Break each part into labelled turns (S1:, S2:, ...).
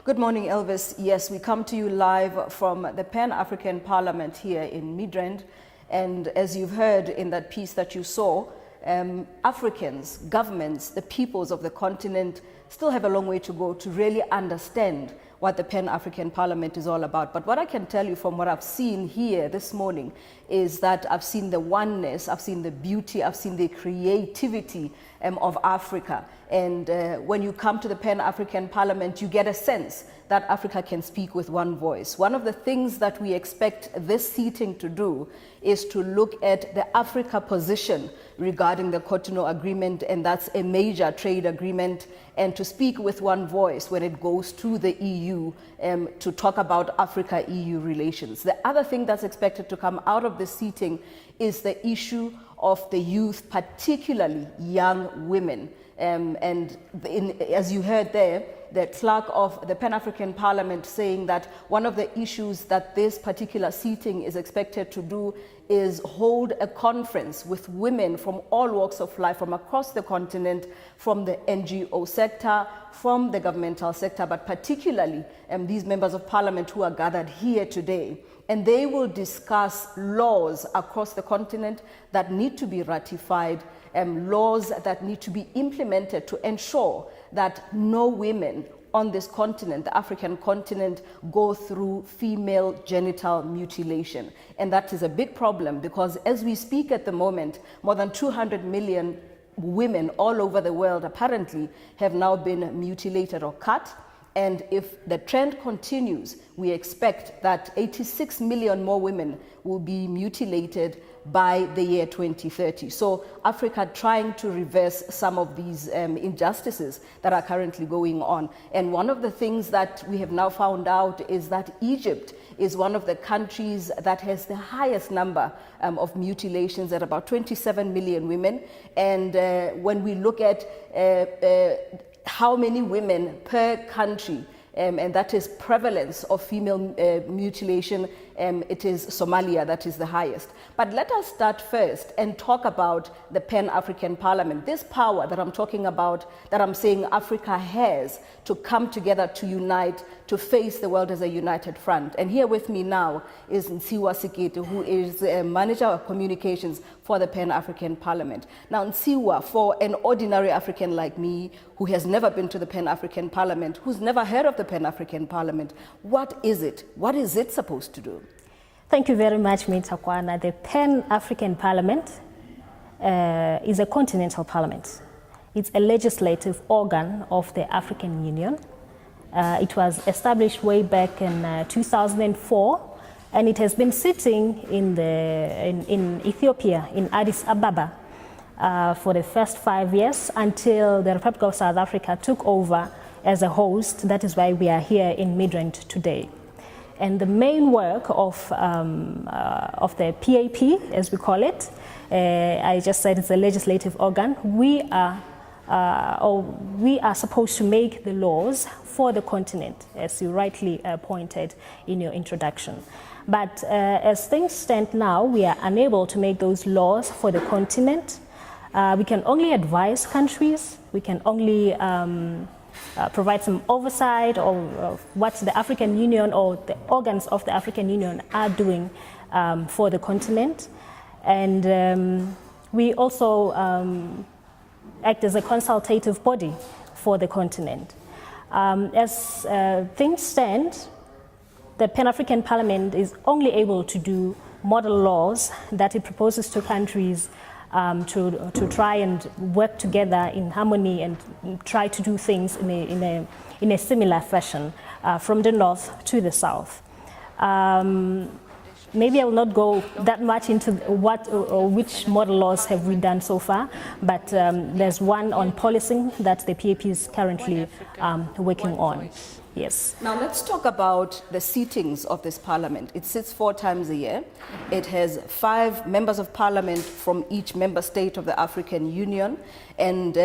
S1: Good morning, Elvis. Yes, we come to you live from the Pan-African Parliament here in Midrand. And as you've heard in that piece that you saw, Africans, governments, the peoples of the continent still have a long way to go to really understand what the Pan-African Parliament is all about. But what I can tell you from what I've seen here this morning is that I've seen the oneness, I've seen the beauty, I've seen the creativity of Africa. And when you come to the Pan-African Parliament, you get a sense that Africa can speak with one voice. One of the things that we expect this seating to do is to look at the Africa position regarding the Cotonou Agreement, and that's a major trade agreement, and to speak with one voice when it goes to the EU to talk about Africa-EU relations. The other thing that's expected to come out of this seating is the issue of the youth, particularly young women. As you heard there, the clerk of the Pan-African Parliament saying that one of the issues that this particular seating is expected to do is hold a conference with women from all walks of life, from across the continent, from the NGO sector, from the governmental sector, but particularly these members of parliament who are gathered here today. And they will discuss laws across the continent that need to be ratified, laws that need to be implemented to ensure that no women on this continent, the African continent, go through female genital mutilation. And that is a big problem because as we speak at the moment, more than 200 million women all over the world apparently have now been mutilated or cut. And if the trend continues, we expect that 86 million more women will be mutilated by the year 2030. So Africa trying to reverse some of these injustices that are currently going on. And one of the things that we have now found out is that Egypt is one of the countries that has the highest number of mutilations at about 27 million women. And when we look at how many women per country, and that is prevalence of female mutilation, it is Somalia that is the highest. But let us start first and talk about the Pan-African Parliament. This power that I'm talking about, that I'm saying Africa has to come together, to unite, to face the world as a united front. And here with me now is Nttsiuoa Sekete, who is the manager of communications for the Pan-African Parliament. Now, Ntsiuoa, for an ordinary African like me, who has never been to the Pan-African Parliament, who's never heard of the Pan-African Parliament, what is it? What is it supposed to do?
S2: Thank you very much, Nthakoana. The Pan-African Parliament is a continental parliament. It's a legislative organ of the African Union. It was established way back in 2004, and it has been sitting in Ethiopia, in Addis Ababa, for the first 5 years until the Republic of South Africa took over as a host. That is why we are here in Midrand today. And the main work of the PAP, as we call it, I just said it's a legislative organ. We are supposed to make the laws for the continent, as you rightly pointed in your introduction. But as things stand now, we are unable to make those laws for the continent. We can only advise countries. We can only provide some oversight of what the African Union or the organs of the African Union are doing for the continent. And we also act as a consultative body for the continent. As things stand, the Pan-African Parliament is only able to do model laws that it proposes to countries to try and work together in harmony and try to do things in a similar fashion from the north to the south. Maybe I will not go that much into what or which model laws have we done so far, but there's one on policing that the PAP is currently working on. Yes.
S1: Now let's talk about the seatings of this parliament. It sits 4 times a year. It has 5 members of parliament from each member state of the African Union. And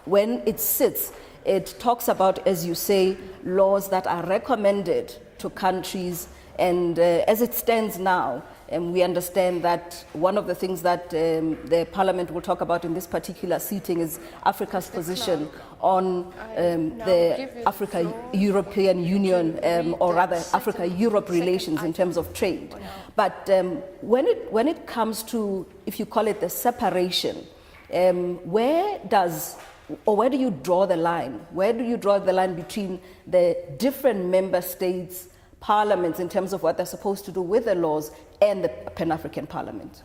S1: when it sits, it talks about, as you say, laws that are recommended to countries And as it stands now, we understand that one of the things that the Parliament will talk about in this particular sitting is Africa's position on the Africa-European Union, or rather Africa-Europe relations in terms of trade. But when it comes to, if you call it the separation, where do you draw the line? Where do you draw the line between the different member states' parliaments in terms of what they're supposed to do with the laws and the Pan-African Parliament?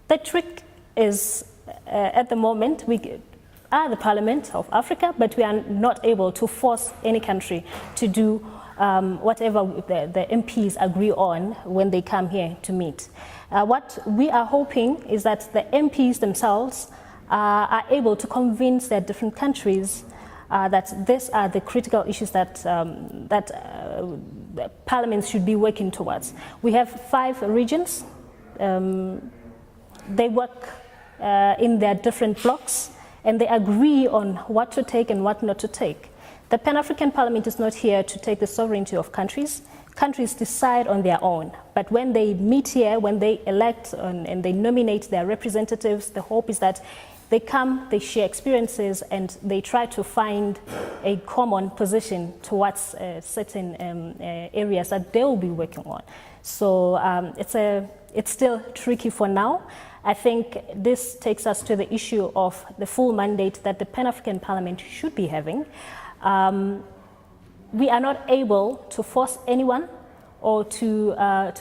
S2: The trick is, at the moment, we are the Parliament of Africa, but we are not able to force any country to do whatever the MPs agree on when they come here to meet. What we are hoping is that the MPs themselves are able to convince their different countries that these are the critical issues that the parliaments should be working towards. We have 5 regions. They work in their different blocks, and they agree on what to take and what not to take. The Pan-African Parliament is not here to take the sovereignty of countries. Countries decide on their own. But when they meet here, when they elect and they nominate their representatives, the hope is that they come, they share experiences, and they try to find a common position towards certain areas that they will be working on. So it's still tricky for now. I think this takes us to the issue of the full mandate that the Pan-African Parliament should be having. We are not able to force anyone or to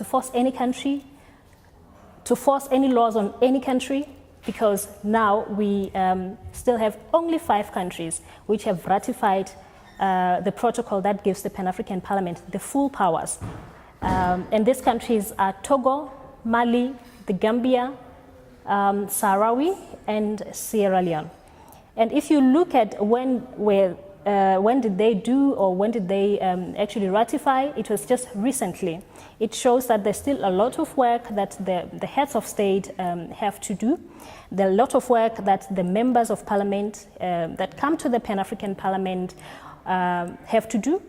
S2: force any country, to force any laws on any country, because now we still have only 5 countries which have ratified the protocol that gives the Pan-African Parliament the full powers. And these countries are Togo, Mali, the Gambia, Sahrawi, and Sierra Leone. And if you look at when did they do, or when did they actually ratify, it was just recently. It shows that there's still a lot of work that the heads of state have to do. There's a lot of work that the members of parliament that come to the Pan-African Parliament have to do.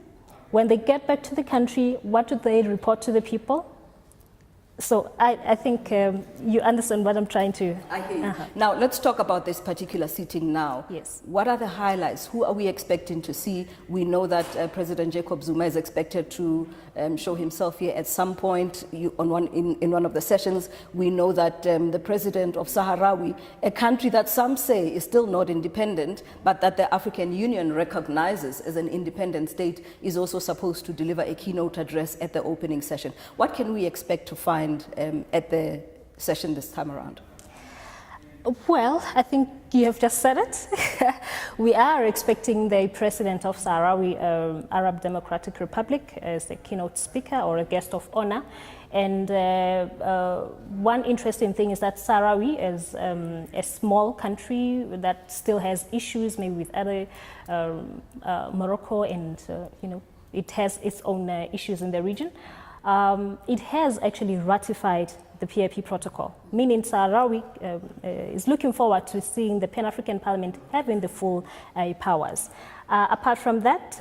S2: When they get back to the country, what do they report to the people? So I think you understand what I'm trying to...
S1: I hear you. Now, let's talk about this particular sitting now.
S2: Yes.
S1: What are the highlights? Who are we expecting to see? We know that President Jacob Zuma is expected to show himself here at some point in one of the sessions. We know that the president of Sahrawi, a country that some say is still not independent, but that the African Union recognizes as an independent state, is also supposed to deliver a keynote address at the opening session. What can we expect to find at the session this time around?
S2: Well, I think you have just said it. We are expecting the president of Sahrawi Arab Democratic Republic as the keynote speaker or a guest of honor. And one interesting thing is that Sahrawi is a small country that still has issues maybe with other Morocco, and it has its own issues in the region. It has actually ratified the PAP protocol, meaning Sahrawi is looking forward to seeing the Pan-African Parliament having the full powers. Apart from that,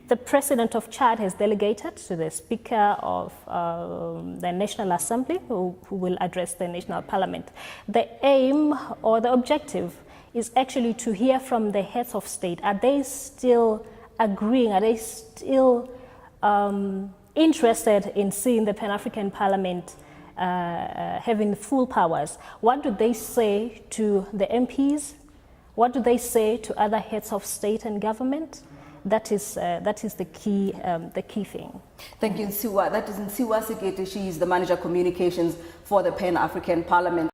S2: the President of Chad has delegated to the Speaker of the National Assembly, who will address the National Parliament. The aim or the objective is actually to hear from the heads of state. Are they still agreeing? Are they still interested in seeing the Pan-African Parliament having full powers? What do they say to the MPs? What do they say to other heads of state and government? That is the key thing.
S1: Thank you, Ntsiuoa. That is Ntsiuoa Sekete. She is the Manager Communications for the Pan-African Parliament.